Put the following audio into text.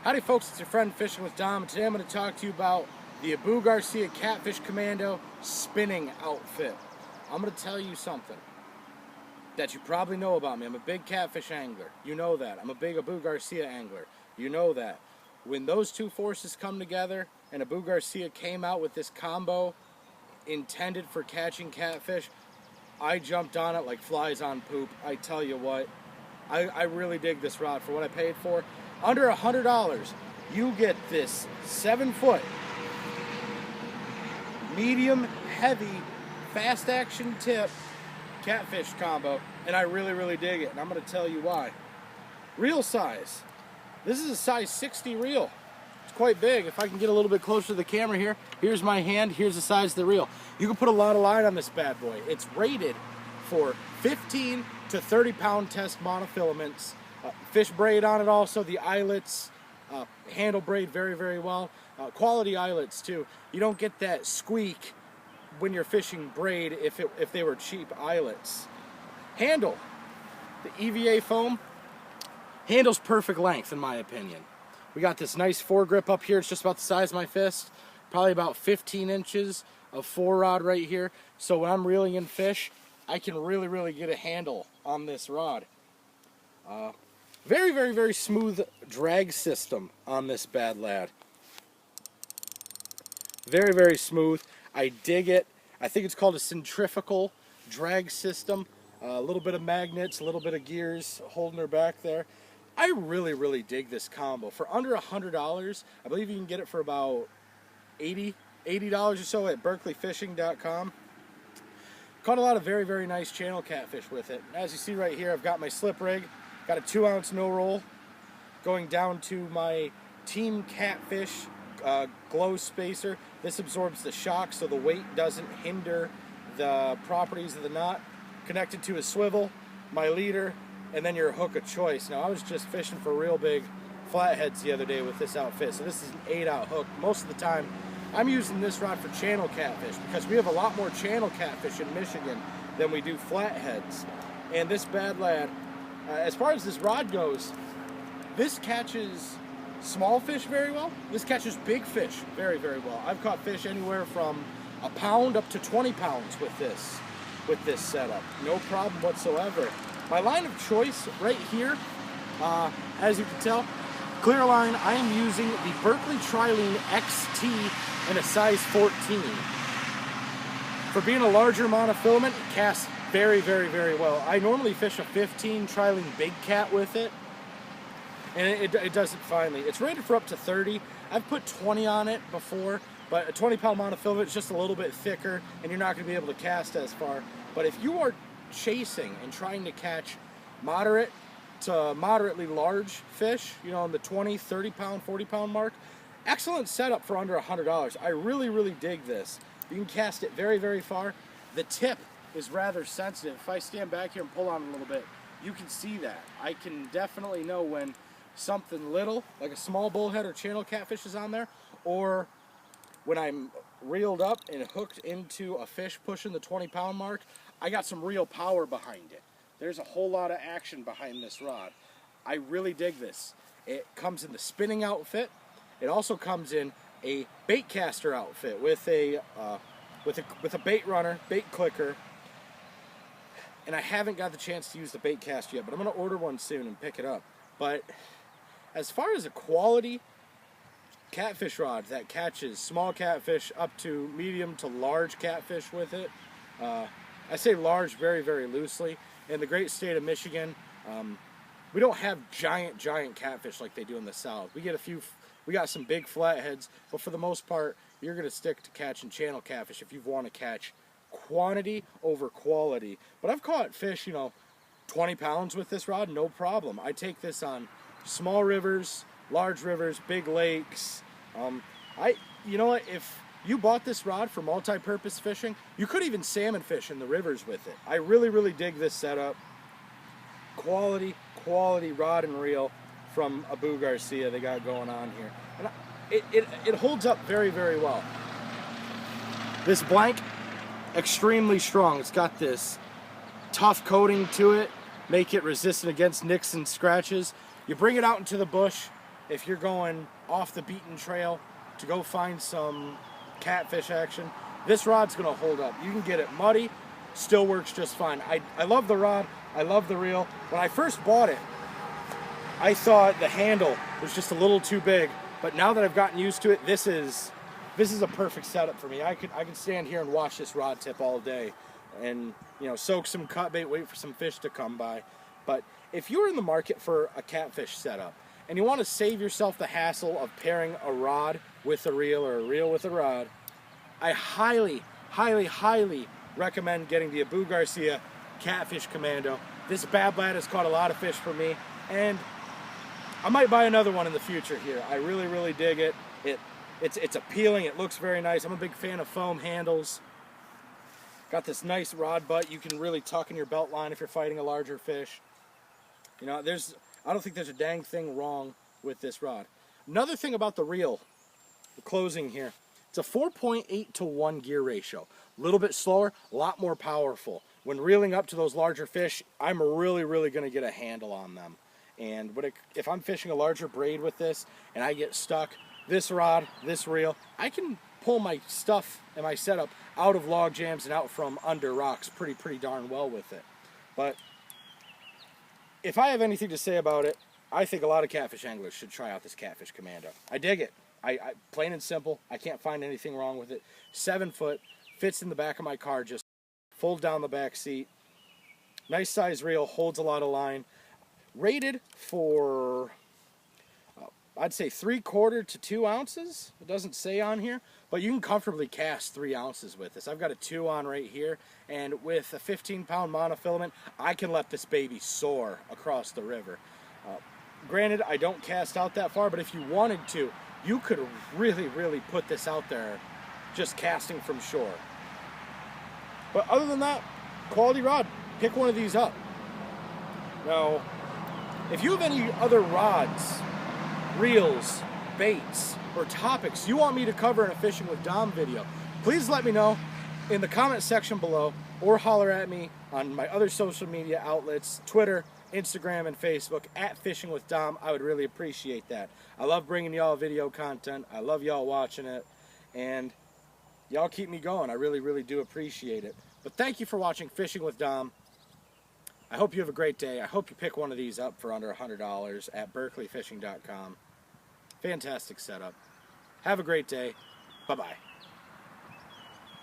Howdy folks, it's your friend Fishing with Dom, and today I'm going to talk to you about the Abu Garcia Catfish Commando spinning outfit. I'm going to tell you something that you probably know about me. I'm a big catfish angler. You know that. I'm a big Abu Garcia angler. You know that. When those two forces come together and Abu Garcia came out with this combo intended for catching catfish, I jumped on it like flies on poop. I tell you what, I really dig this rod for what I paid for. Under $100, you get this 7-foot, medium, heavy, fast action tip catfish combo, and I really dig it, and I'm going to tell you why. Reel size. This is a size 60 reel. It's quite big. If I can get a little bit closer to the camera here, here's my hand, here's the size of the reel. You can put a lot of line on this bad boy. It's rated for 15 to 30 pound test monofilaments. Fish braid on it also, the eyelets handle braid very well. Quality eyelets too. You don't get that squeak when you're fishing braid if they were cheap eyelets. Handle. The EVA foam handles perfect length in my opinion. We got this nice foregrip up here. It's just about the size of my fist. Probably about 15 inches of forerod right here. So when I'm reeling in fish, I can really get a handle on this rod. Very smooth drag system on this bad lad. Very smooth. I dig it. I think it's called a centrifugal drag system. A little bit of magnets, a little bit of gears holding her back there. I really dig this combo. For under $100, I believe you can get it for about $80 or so at berkeleyfishing.com. Caught a lot of very nice channel catfish with it. As you see right here, I've got my slip rig. Got a 2-ounce no roll going down to my Team Catfish glow spacer. This absorbs the shock so the weight doesn't hinder the properties of the knot. Connected to a swivel, my leader, and then your hook of choice. Now I was just fishing for real big flatheads the other day with this outfit, so this is an 8-out hook. Most of the time I'm using this rod for channel catfish because we have a lot more channel catfish in Michigan than we do flatheads. And this bad lad, as far as this rod goes, this catches small fish very well. This catches big fish very well. I've caught fish anywhere from a pound up to 20 pounds with this setup. No problem whatsoever. My line of choice right here, as you can tell, clear line, I am using the Berkeley Trilene XT in a size 14. For being a larger monofilament, it casts very well. I normally fish a 15 Trilene Big Cat with it, and it does it finely. It's rated for up to 30. I've put 20 on it before, but a 20-pound monofilament is just a little bit thicker, and you're not going to be able to cast as far. But if you are chasing and trying to catch moderate to moderately large fish, you know, in the 20, 30-pound, 40-pound mark, excellent setup for under $100. I really dig this. You can cast it very far. The tip is rather sensitive. If I stand back here and pull on it a little bit, you can see that. I can definitely know when something little, like a small bullhead or channel catfish is on there, or when I'm reeled up and hooked into a fish pushing the 20-pound mark, I got some real power behind it. There's a whole lot of action behind this rod. I really dig this. It comes in the spinning outfit. It also comes in a bait caster outfit with a bait runner, bait clicker. And I haven't got the chance to use the bait cast yet, but I'm going to order one soon and pick it up. But as far as a quality catfish rod that catches small catfish up to medium to large catfish with it, I say large very loosely. In the great state of Michigan, we don't have giant catfish like they do in the South. We got some big flatheads, but for the most part, you're going to stick to catching channel catfish if you want to catch quantity over quality. But I've caught fish, 20 pounds with this rod, no problem. I take this on small rivers, large rivers, big lakes. You know what, if you bought this rod for multi-purpose fishing, you could even salmon fish in the rivers with it. I really dig this setup. Quality rod and reel from Abu Garcia they got going on here. And it holds up very well. This blank, extremely strong. It's got this tough coating to it, make it resistant against nicks and scratches. You bring it out into the bush, if you're going off the beaten trail to go find some catfish action, this rod's going to hold up. You can get it muddy, still works just fine. I love the rod, I love the reel. When I first bought it, I thought the handle was just a little too big, but now that I've gotten used to it, this is a perfect setup for me. I could stand here and watch this rod tip all day and, you know, soak some cut bait, wait for some fish to come by. But if you're in the market for a catfish setup and you want to save yourself the hassle of pairing a rod with a reel or a reel with a rod, I highly, highly, highly recommend getting the Abu Garcia Catfish Commando. This bad lad has caught a lot of fish for me, and I might buy another one in the future here. I really, really dig it. It's appealing. It looks very nice. I'm a big fan of foam handles. Got this nice rod butt you can really tuck in your belt line if you're fighting a larger fish. You know, I don't think there's a dang thing wrong with this rod. Another thing about the reel, the closing here, it's a 4.8 to 1 gear ratio. A little bit slower, a lot more powerful. When reeling up to those larger fish, I'm really, really going to get a handle on them. And if I'm fishing a larger braid with this and I get stuck, this rod, this reel, I can pull my stuff and my setup out of log jams and out from under rocks pretty darn well with it. But if I have anything to say about it, I think a lot of catfish anglers should try out this Catfish Commando. I dig it. I plain and simple, I can't find anything wrong with it. 7 foot, fits in the back of my car, just fold down the back seat. Nice size reel, holds a lot of line. Rated for, I'd say 3/4 to 2 ounces. It doesn't say on here, but you can comfortably cast 3 ounces with this. I've got a 2 on right here, and with a 15-pound monofilament, I can let this baby soar across the river. Granted, I don't cast out that far, but if you wanted to, you could really, really put this out there just casting from shore. But other than that, quality rod. Pick one of these up. Now, if you have any other rods, reels, baits, or topics you want me to cover in a Fishing with Dom video, please let me know in the comment section below, or holler at me on my other social media outlets, Twitter, Instagram, and Facebook, at Fishing with Dom. I would really appreciate that. I love bringing y'all video content. I love y'all watching it, and y'all keep me going. I really, really do appreciate it. But thank you for watching Fishing with Dom. I hope you have a great day. I hope you pick one of these up for under $100 at berkeleyfishing.com. Fantastic setup. Have a great day. Bye-bye.